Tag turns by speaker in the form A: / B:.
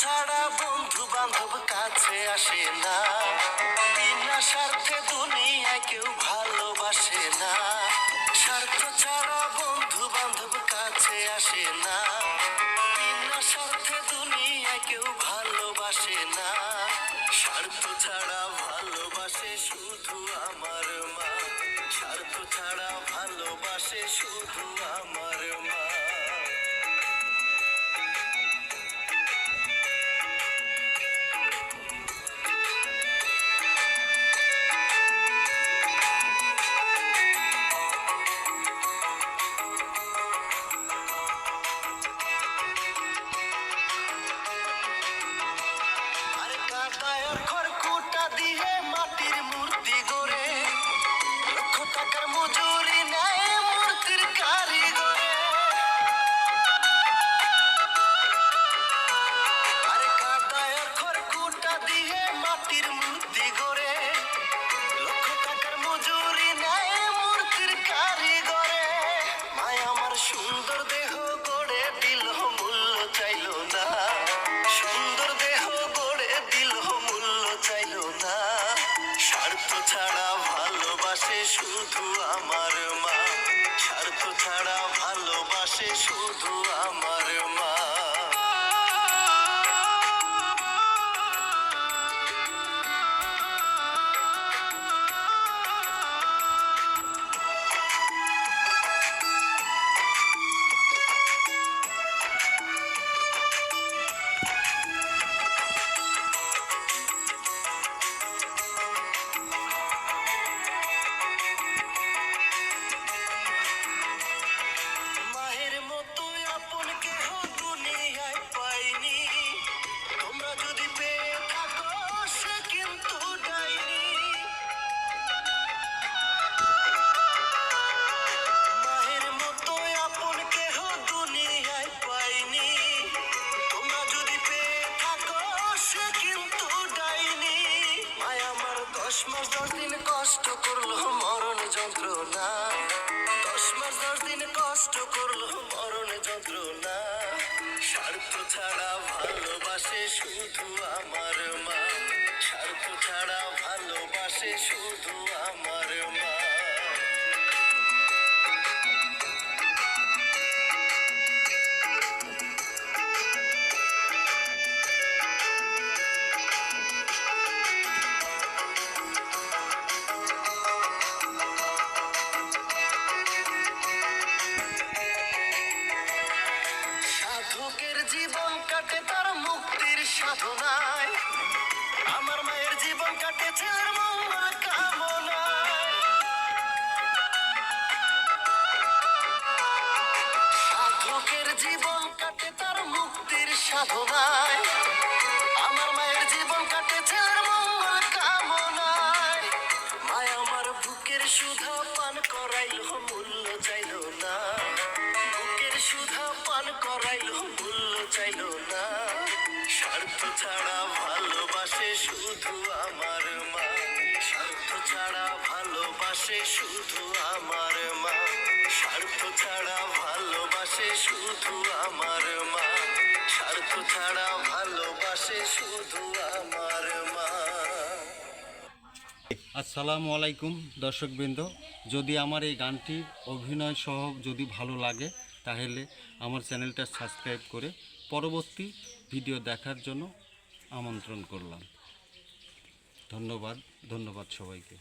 A: ছাড়া বন্ধু বান্ধব কাছে আসে না, বিনা স্বার্থে দুনিয়ায় কেউ ভালোবাসে না। স্বার্থ ছাড়া বন্ধু বান্ধব কাছে আসে না, বিনা স্বার্থে দুনিয়ায় কেউ ভালোবাসে না। স্বার্থ ছাড়া ভালোবাসে শুধু আমার মা, স্বার্থ ছাড়া ভালোবাসে শুধু আমার মা। খড়কুটা দিয়ে মাটির মূর্তি গড়ে, লক্ষ টাকার মজুরি নেয় মূর্তির কারিগরে। আরে কাদায় খড়কুটা দিয়ে মাটির মূর্তি গড়ে, লক্ষ টাকার মজুরি নেয় মূর্তির কারিগরে। মায় আমার সুন্দর দেহ গড়ে দিল, মূল্য চাইল না। সুন্দর দেহ গড়ে দিল, মূল্য চাইল না। স্বার্থ ছাড়া ভালোবাসে শুধু আমার মা, স্বার্থ ছাড়া ভালোবাসে শুধু আমার মা। মাস 10 দিন কষ্ট করলো মরণ যন্ত্রণা, 10 মাস 10 দিন কষ্ট করলো মরণ যন্ত্রণা। স্বার্থ ছাড়া ভালোবাসে শুধু আমার মা, স্বার্থ ছাড়া ভালোবাসে শুধু আমার মা। জীবন কাটে তার মুক্তির সাধনায়, আমার মায়ের জীবন কাটে ছেলের মঙ্গল কামনায়। সাধকের জীবন কাটে তার মুক্তির সাধনায়, আমার মায়ের জীবন কাটে ছেলের মঙ্গল কামনায়। মায় আমার বুকের সুধা পান করাইল, মূল্য চাইল না। বুকের সুধা পান করাইল, মূল্য চাইল না। স্বার্থ ছাড়া ভালোবাসে শুধু আমার মা, স্বার্থ ছাড়া ভালোবাসে শুধু আমার মা, স্বার্থ ছাড়া ভালোবাসে শুধু আমার মা, স্বার্থ ছাড়া ভালোবাসে শুধু আমার মা।
B: আসসালামু আলাইকুম দর্শকবৃন্দ, যদি আমার এই গানটি অভিনয় সহ যদি ভালো লাগে তাহলে আমার চ্যানেলটা সাবস্ক্রাইব করে পরবর্তী ভিডিও দেখার জন্য আমন্ত্রণ করলাম। ধন্যবাদ সবাইকে।